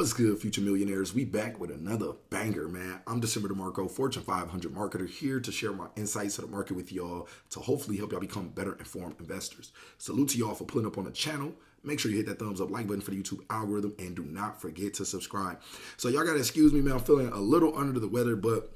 What's good, future millionaires? We back with another banger, man. I'm DecemberDeMarco, Fortune 500 marketer, here to share my insights to the market with y'all to hopefully help y'all become better informed investors. Salute to y'all for pulling up on the channel. Make sure you hit that thumbs up like button for the YouTube algorithm, and do not forget to subscribe. So y'all gotta excuse me, man. I'm feeling a little under the weather, but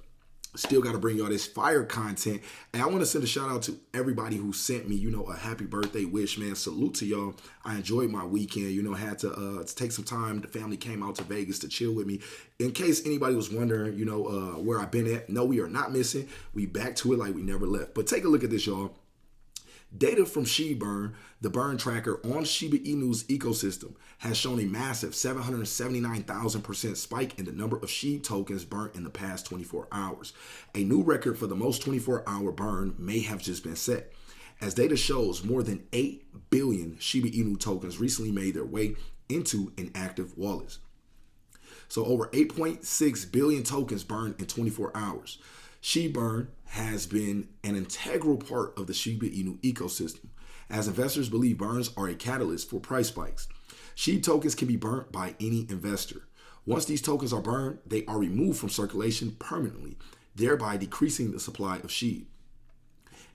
still got to bring y'all this fire content. And I want to send a shout out to everybody who sent me, a happy birthday wish, man. Salute to y'all. I enjoyed my weekend, had to take some time. The family came out to Vegas to chill with me. In case anybody was wondering, where I've been at. No, we are not missing. We back to it like we never left. But take a look at this, y'all. Data from Shiba Burn, the burn tracker on Shiba Inu's ecosystem, has shown a massive 779,000% spike in the number of SHIB tokens burnt in the past 24 hours. A new record for the most 24-hour burn may have just been set. As data shows, more than 8 billion Shiba Inu tokens recently made their way into inactive wallets. So over 8.6 billion tokens burned in 24 hours. Shiba Burn has been an integral part of the Shiba Inu ecosystem, as investors believe burns are a catalyst for price spikes. SHIB tokens can be burnt by any investor. Once these tokens are burned, they are removed from circulation permanently, thereby decreasing the supply of SHIB.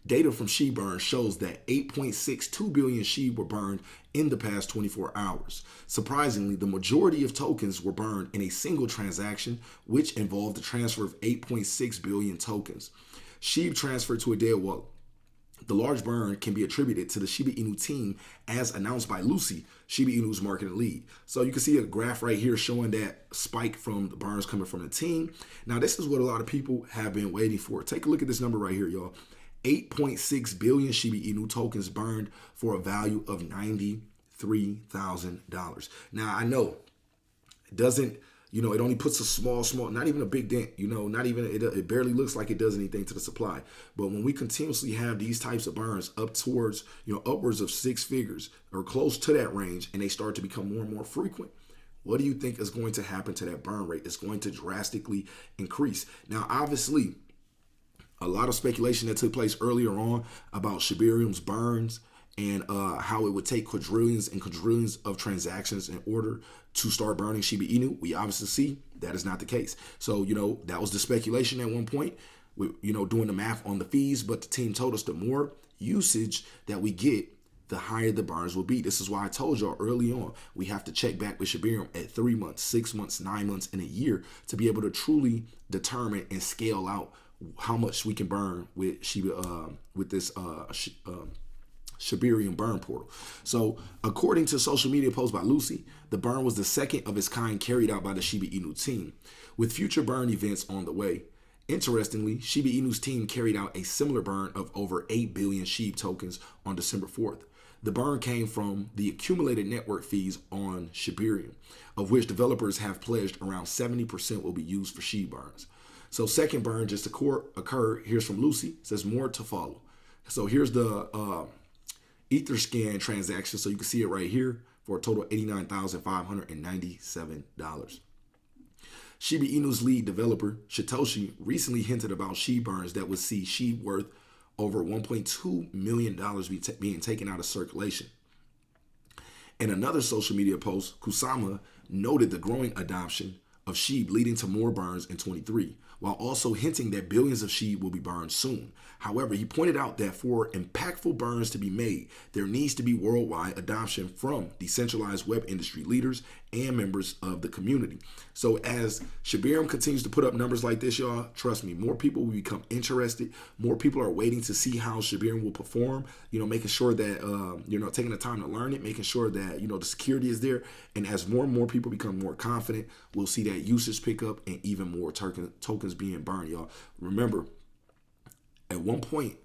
Data from Shiba Burn shows that 8.62 billion SHIB were burned in the past 24 hours. Surprisingly, the majority of tokens were burned in a single transaction, which involved the transfer of 8.6 billion tokens. SHIB transferred to a dead wallet. The large burn can be attributed to the Shiba Inu team, as announced by Lucy, Shiba Inu's marketing lead. So you can see a graph right here showing that spike from the burns coming from the team. Now, this is what a lot of people have been waiting for. Take a look at this number right here, y'all. 8.6 billion Shiba Inu tokens burned for a value of $93,000. Now, I know it doesn't, it only puts a small, not even a big dent, not even, it barely looks like it does anything to the supply. But when we continuously have these types of burns up towards, upwards of 6 figures or close to that range, and they start to become more and more frequent, what do you think is going to happen to that burn rate? It's going to drastically increase. Now, obviously, a lot of speculation that took place earlier on about Shibarium's burns and how it would take quadrillions and quadrillions of transactions in order to start burning Shiba Inu. We obviously see that is not the case. So, that was the speculation at one point, with, doing the math on the fees, but the team told us the more usage that we get, the higher the burns will be. This is why I told y'all early on, we have to check back with Shibarium at 3 months, 6 months, 9 months, and a year to be able to truly determine and scale out how much we can burn with Shiba, with this Shibarium burn portal. So according to social media post by Lucy, the burn was the second of its kind carried out by the Shiba Inu team, with future burn events on the way. Interestingly, Shiba Inu's team carried out a similar burn of over 8 billion SHIB tokens on December 4th. The burn came from the accumulated network fees on Shibarium, of which developers have pledged around 70% will be used for SHIB burns. So second burn just occurred. Here's from Lucy. It says more to follow. So here's the Etherscan transaction. So you can see it right here for a total of $89,597. Shiba Inu's lead developer, Satoshi, recently hinted about SHIB burns that would see SHIB worth over $1.2 million being taken out of circulation. In another social media post, Kusama noted the growing adoption of SHIB leading to more burns in 23, while also hinting that billions of SHIB will be burned soon. However, he pointed out that for impactful burns to be made, there needs to be worldwide adoption from decentralized web industry leaders and members of the community. So as Shibarium continues to put up numbers like this, y'all, trust me, more people will become interested. More people are waiting to see how Shibarium will perform, making sure that, taking the time to learn it, making sure that, the security is there. And as more and more people become more confident, we'll see that usage pick up and even more tokens being burned, y'all. Remember, at one point,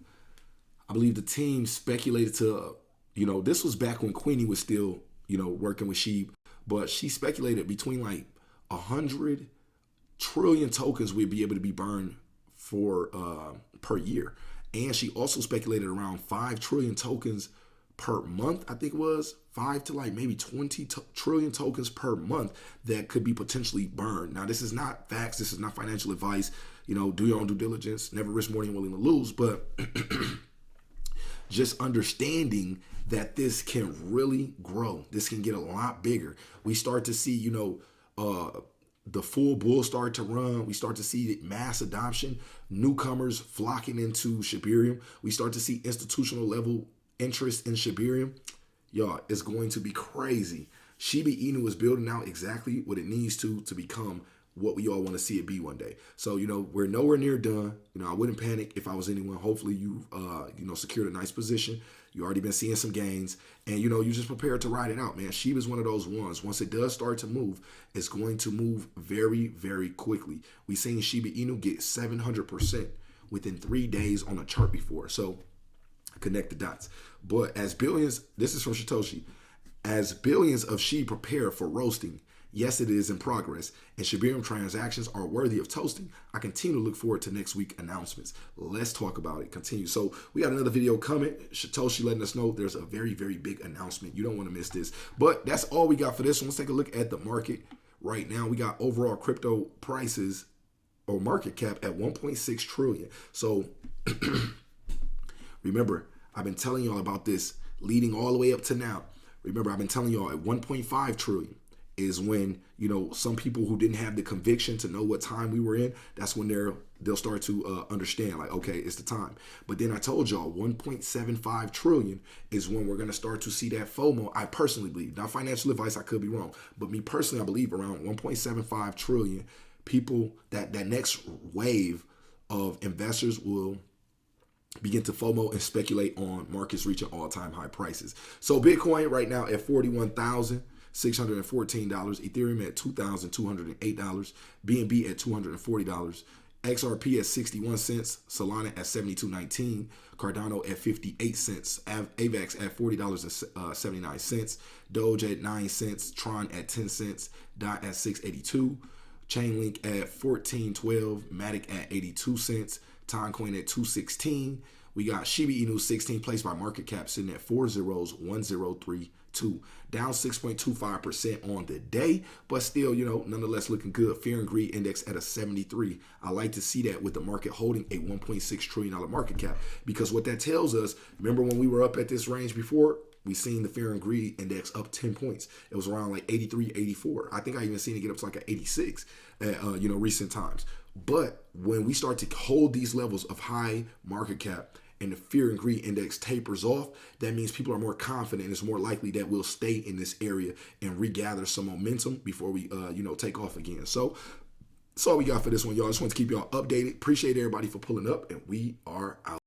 I believe the team speculated to, this was back when Queenie was still, working with SHIB, but she speculated between like 100 trillion tokens would be able to be burned for per year. And she also speculated around 5 trillion tokens per month, I think it was 5 to like maybe 20 trillion tokens per month that could be potentially burned. Now, this is not facts. This is not financial advice. Do your own due diligence. Never risk more than you're willing to lose. But just understanding that this can really grow. This can get a lot bigger. We start to see, the full bull start to run. We start to see mass adoption, newcomers flocking into Shibarium. We start to see institutional level interest in Shibarium. Y'all, it's going to be crazy. Shiba Inu is building out exactly what it needs to become what we all want to see it be one day. So, we're nowhere near done. I wouldn't panic if I was anyone. Hopefully you, secured a nice position. You already been seeing some gains and, you just prepared to ride it out, man. Shiba is one of those ones. Once it does start to move, it's going to move very, very quickly. We've seen Shiba Inu get 700% within 3 days on a chart before. So connect the dots. But as billions, this is from Satoshi, as billions of SHIB prepare for roasting, yes, it is in progress, and Shibarium transactions are worthy of toasting. I continue to look forward to next week announcements. Let's talk about it. Continue. So we got another video coming. Satoshi letting us know there's a very, very big announcement. You don't want to miss this. But that's all we got for this one. Let's take a look at the market right now. We got overall crypto prices or market cap at 1.6 trillion. So remember, I've been telling y'all about this leading all the way up to now. Remember, I've been telling y'all at 1.5 trillion is when, some people who didn't have the conviction to know what time we were in, that's when they'll start to understand, like, okay, it's the time. But then I told y'all 1.75 trillion is when we're going to start to see that FOMO. I personally believe, not financial advice, I could be wrong, but me personally, I believe around 1.75 trillion people, that next wave of investors will begin to FOMO and speculate on markets reaching all-time high prices. So Bitcoin right now at $41,614, Ethereum at $2,208, BNB at $240, XRP at 61 cents, Solana at 72.19, Cardano at 58 cents, AVAX at $40.79, Doge at 9 cents, Tron at 10 cents, DOT at 682, Chainlink at 14.12, Matic at 82 cents, Timecoin at 216. We got Shiba Inu 16th place by market cap sitting at 401,032, down 6.25% on the day, but still, nonetheless looking good. Fear and greed index at a 73. I like to see that with the market holding a $1.6 trillion market cap, because what that tells us, remember when we were up at this range before, we seen the fear and greed index up 10 points. It was around like 83, 84. I think I even seen it get up to like an 86 at, recent times. But when we start to hold these levels of high market cap and the fear and greed index tapers off, that means people are more confident. It's more likely that we'll stay in this area and regather some momentum before we, take off again. So that's all we got for this one, y'all. I just want to keep y'all updated. Appreciate everybody for pulling up, and we are out.